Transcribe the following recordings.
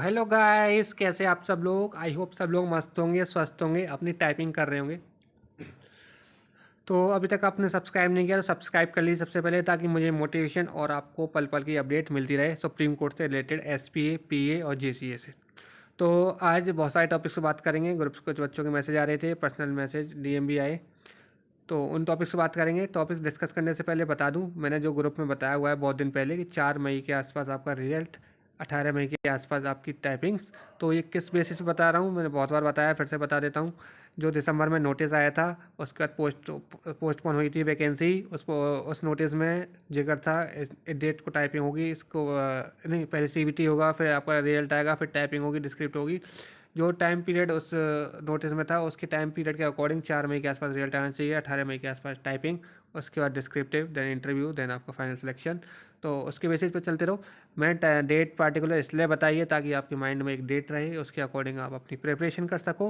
Hello guys, कैसे आप सब लोग। आई होप सब लोग मस्त होंगे, स्वस्थ होंगे, अपनी टाइपिंग कर रहे होंगे। तो अभी तक आपने सब्सक्राइब नहीं किया तो सब्सक्राइब कर लीजिए सबसे पहले, ताकि मुझे मोटिवेशन और आपको पल पल की अपडेट मिलती रहे सुप्रीम कोर्ट से रिलेटेड, एसपीए, पीए और जेसीए से। तो आज बहुत सारे टॉपिक्स पर बात करेंगे। ग्रुप्स कुछ बच्चों के मैसेज आ रहे थे, पर्सनल मैसेज, डीएम भी आए, तो उन टॉपिक्स पर बात करेंगे। टॉपिक्स डिस्कस करने से पहले बता दूं, मैंने जो ग्रुप में बताया हुआ है बहुत दिन पहले कि 4 मई के आसपास आपका रिजल्ट, 18 मई के आसपास आपकी टाइपिंग्स। तो ये किस बेसिस पे बता रहा हूँ, मैंने बहुत बार बताया, फिर से बता देता हूँ। जो दिसंबर में नोटिस आया था, उसके बाद पोस्टपोन हुई थी वैकेंसी, उस नोटिस में जिक्र था इस डेट को टाइपिंग होगी, इसको नहीं, पहले सीबीटी होगा, फिर आपका रिजल्ट आएगा, फिर टाइपिंग होगी, डिस्क्रिप्ट होगी। जो टाइम पीरियड उस नोटिस में था, उसके टाइम पीरियड के अकॉर्डिंग 4 मई के आसपास रिजल्ट आना चाहिए, 18 मई के आसपास टाइपिंग, उसके बाद डिस्क्रिप्टिव, देन इंटरव्यू, देन आपका फाइनल सिलेक्शन। तो उसके बेसिस पे चलते रहो। मैं डेट पार्टिकुलर इसलिए बताइए ताकि आपके माइंड में एक डेट रहे, उसके अकॉर्डिंग आप अपनी प्रिपरेशन कर सको।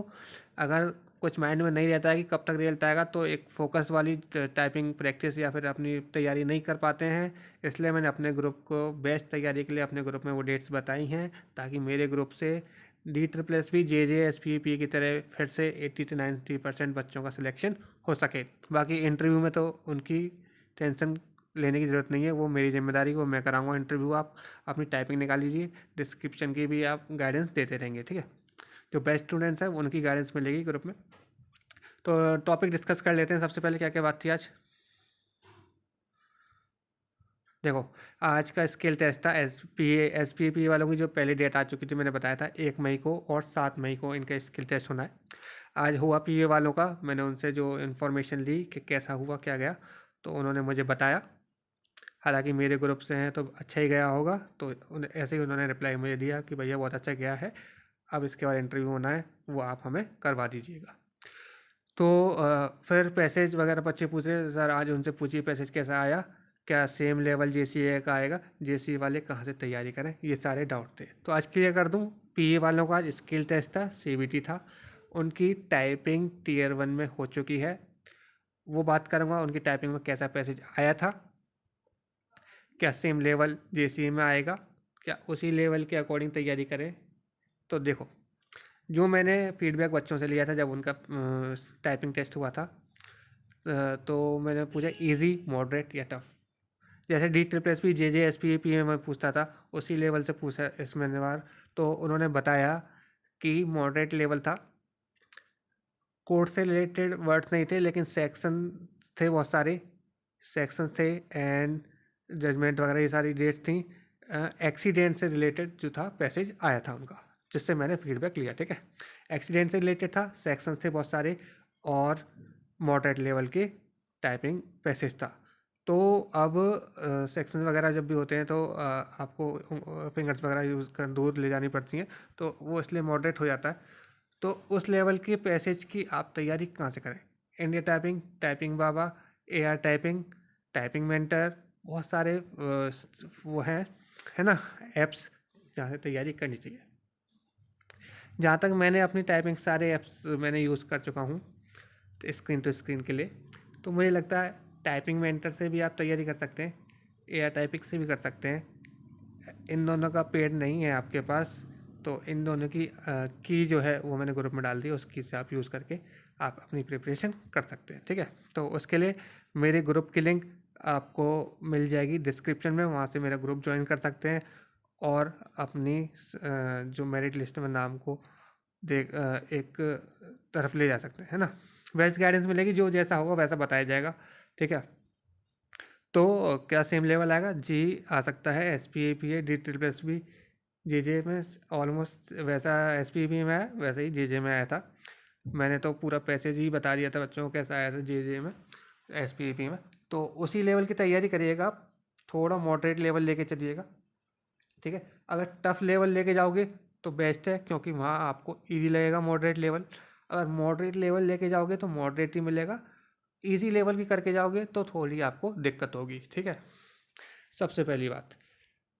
अगर कुछ माइंड में नहीं रहता है कि कब तक रिजल्ट आएगा, तो एक फोकस वाली टाइपिंग प्रैक्टिस या फिर अपनी तैयारी नहीं कर पाते हैं। इसलिए मैंने अपने ग्रुप को बेस्ट तैयारी के लिए अपने ग्रुप में वो डेट्स बताई हैं, ताकि मेरे ग्रुप से DSSB, JJSPP की तरह फिर से 80 से 90% बच्चों का सिलेक्शन हो सके। बाकी इंटरव्यू में तो उनकी टेंशन लेने की ज़रूरत नहीं है, वो मेरी जिम्मेदारी, वो मैं कराऊंगा इंटरव्यू। आप अपनी टाइपिंग निकाल लीजिए, डिस्क्रिप्शन की भी आप गाइडेंस देते रहेंगे, ठीक है। जो बेस्ट स्टूडेंट्स हैं उनकी गाइडेंस मिलेगी ग्रुप में। तो टॉपिक डिस्कस कर लेते हैं। सबसे पहले क्या क्या बात थी आज। देखो, आज का स्किल टेस्ट था एस पी वालों की, जो पहली डेट आ चुकी थी, मैंने बताया था 1 मई को और 7 मई को इनका स्किल टेस्ट होना है। आज हुआ पीए वालों का, मैंने उनसे जो इन्फॉर्मेशन ली कि कैसा हुआ क्या गया, तो उन्होंने मुझे बताया। हालांकि मेरे ग्रुप से हैं तो अच्छा ही गया होगा, तो ऐसे ही उन्होंने रिप्लाई मुझे दिया कि भैया बहुत अच्छा गया है, अब इसके बाद इंटरव्यू होना है, वो आप हमें करवा दीजिएगा। तो फिर पैसेज वगैरह बच्चे पूछ रहे, सर आज उनसे पूछिए पैसेज कैसा आया, क्या सेम लेवल जेसीए का आएगा, जेसीए वाले कहाँ से तैयारी करें, ये सारे डाउट थे। तो आज क्लियर कर दूँ, पीए वालों का आज स्किल टेस्ट था, सीबीटी था, उनकी टाइपिंग Tier 1 में हो चुकी है। वो बात करूँगा उनकी टाइपिंग में कैसा पैसेज आया था, क्या सेम लेवल जेसीए में आएगा, क्या उसी लेवल के अकॉर्डिंग तैयारी करें। तो देखो, जो मैंने फीडबैक बच्चों से लिया था जब उनका टाइपिंग टेस्ट हुआ था, तो मैंने पूछा इजी, मॉडरेट या टफ। जैसे DSSB, JJSPP में मैं पूछता था, उसी लेवल से पूछा इस मैंने बार। तो उन्होंने बताया कि मॉडरेट लेवल था, कोड से रिलेटेड वर्ड्स नहीं थे, लेकिन सेक्शन थे, बहुत सारे सेक्शन थे, एंड जजमेंट वगैरह ये सारी डेट्स थी। एक्सीडेंट से रिलेटेड जो था पैसेज आया था उनका, जिससे मैंने फीडबैक लिया, ठीक है। एक्सीडेंट से रिलेटेड था, सेक्शन थे बहुत सारे, और मॉडरेट लेवल के टाइपिंग पैसेज था। तो अब सेक्शंस वगैरह जब भी होते हैं तो आपको फिंगर्स वगैरह यूज़ कर दूर ले जानी पड़ती हैं, तो वो इसलिए मॉडरेट हो जाता है। तो उस लेवल के पैसेज की आप तैयारी कहाँ से करें। इंडिया टाइपिंग, टाइपिंग बाबा, AR टाइपिंग, टाइपिंग मेंटर, बहुत सारे वो हैं, है ना, ऐप्स, जहाँ से तैयारी करनी चाहिए। जहाँ तक मैंने अपनी टाइपिंग सारे ऐप्स मैंने यूज़ कर चुका हूँ तो स्क्रीन टू स्क्रीन के लिए, तो मुझे लगता है टाइपिंग मेंटर से भी आप तैयारी कर सकते हैं, AR टाइपिंग से भी कर सकते हैं। इन दोनों का पेड नहीं है आपके पास, तो इन दोनों की जो है वो मैंने ग्रुप में डाल दी, उस की से आप यूज़ करके आप अपनी प्रिपरेशन कर सकते हैं, ठीक है। तो उसके लिए मेरे ग्रुप की लिंक आपको मिल जाएगी डिस्क्रिप्शन में, वहाँ से मेरा ग्रुप ज्वाइन कर सकते हैं, और अपनी जो मेरिट लिस्ट में नाम को एक तरफ ले जा सकते हैं ना। बेस्ट गाइडेंस मिलेगी, जो जैसा होगा वैसा बताया जाएगा, ठीक है। तो क्या सेम लेवल आएगा जी, आ सकता है। SPA DSSB JJ में ऑलमोस्ट वैसा SPA में आया, वैसे ही JJ में आया था। मैंने तो पूरा पैसेज ही बता दिया था बच्चों को कैसा आया था JJ में, SPA में। तो उसी लेवल की तैयारी करिएगा आप, थोड़ा मॉडरेट लेवल लेके चलिएगा, ठीक है। अगर टफ लेवल लेके जाओगे तो बेस्ट है, क्योंकि वहाँ आपको इजी लगेगा मॉडरेट लेवल। अगर मॉडरेट लेवल लेके जाओगे तो मॉडरेट ही मिलेगा, इजी लेवल की करके जाओगे तो थोड़ी आपको दिक्कत होगी, ठीक है। सबसे पहली बात,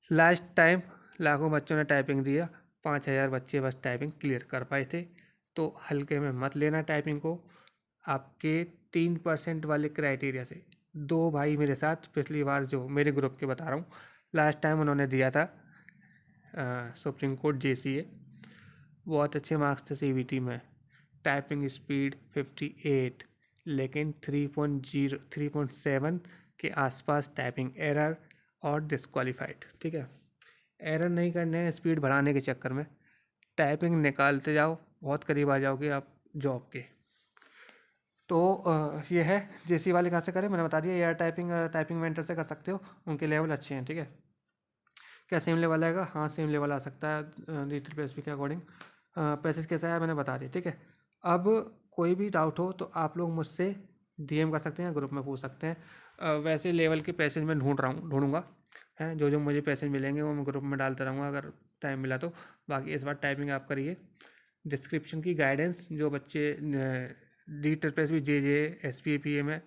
लास्ट टाइम लाखों बच्चों ने टाइपिंग दिया, 5,000 बच्चे बस टाइपिंग क्लियर कर पाए थे। तो हल्के में मत लेना टाइपिंग को। आपके 3% वाले क्राइटेरिया से, दो भाई मेरे साथ पिछली बार जो मेरे ग्रुप के बता रहा हूँ, लास्ट टाइम उन्होंने दिया था सुप्रीम कोर्ट JCA, बहुत अच्छे मार्क्स थे CBT में। टाइपिंग स्पीड 58, लेकिन 3.7 के आसपास टाइपिंग एरर और डिस्क्वालीफाइड। ठीक है, एरर नहीं करने हैं स्पीड बढ़ाने के चक्कर में, टाइपिंग निकालते जाओ, बहुत करीब आ जाओगे आप जॉब के। तो ये है JC वाले कहाँ से करें, मैंने बता दिया। एआर टाइपिंग वेंटर से कर सकते हो, उनके लेवल अच्छे हैं। ठीक है, क्या सेम लेवल आएगा? हाँ, सेम लेवल आ सकता है DSSP के अकॉर्डिंग। पैसेज कैसा है मैंने बता दिया। ठीक है, अब कोई भी डाउट हो तो आप लोग मुझसे DM कर सकते हैं, ग्रुप में पूछ सकते हैं। वैसे लेवल के पैसेज मैं ढूंढूंगा हैं, जो मुझे पैसेज मिलेंगे वो मैं ग्रुप में डालता रहूँगा अगर टाइम मिला तो। बाकी इस बार टाइपिंग आप करिए। डिस्क्रिप्शन की गाइडेंस जो बच्चे DSSP JJ SPPA में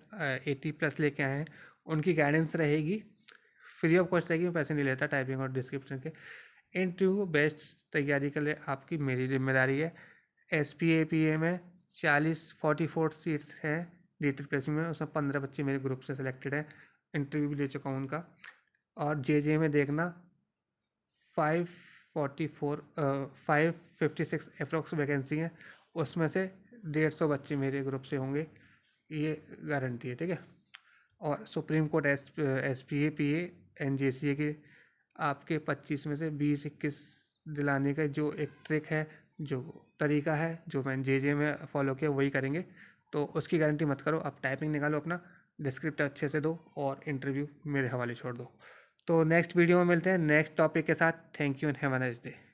80+ लेके आए हैं, उनकी गाइडेंस रहेगी, फ्री ऑफ कॉस्ट रहेगी, मैं पैसे नहीं लेता टाइपिंग और डिस्क्रिप्शन के। इंटरव्यू बेस्ट तैयारी के लिए आपकी मेरी जिम्मेदारी है। SPAPA में 44 सीट्स हैं DSSP में, उसमें 15 बच्चे मेरे ग्रुप से सिलेक्टेड हैं, इंटरव्यू भी ले चुका हूँ उनका। और JJ में देखना 556 अप्रोक्स वैकेंसी हैं, उसमें से 150 बच्चे मेरे ग्रुप से होंगे, ये गारंटी है। ठीक है, और सुप्रीम कोर्ट SPAPA NJCA के आपके 25 में से 20-21 दिलाने का जो एक ट्रिक है, जो तरीका है, जो मैंने JJ में फॉलो किया वही करेंगे। तो उसकी गारंटी मत करो, आप टाइपिंग निकालो अपना, डिस्क्रिप्ट अच्छे से दो और इंटरव्यू मेरे हवाले छोड़ दो। तो नेक्स्ट वीडियो में मिलते हैं नेक्स्ट टॉपिक के साथ। Thank you and have a nice day.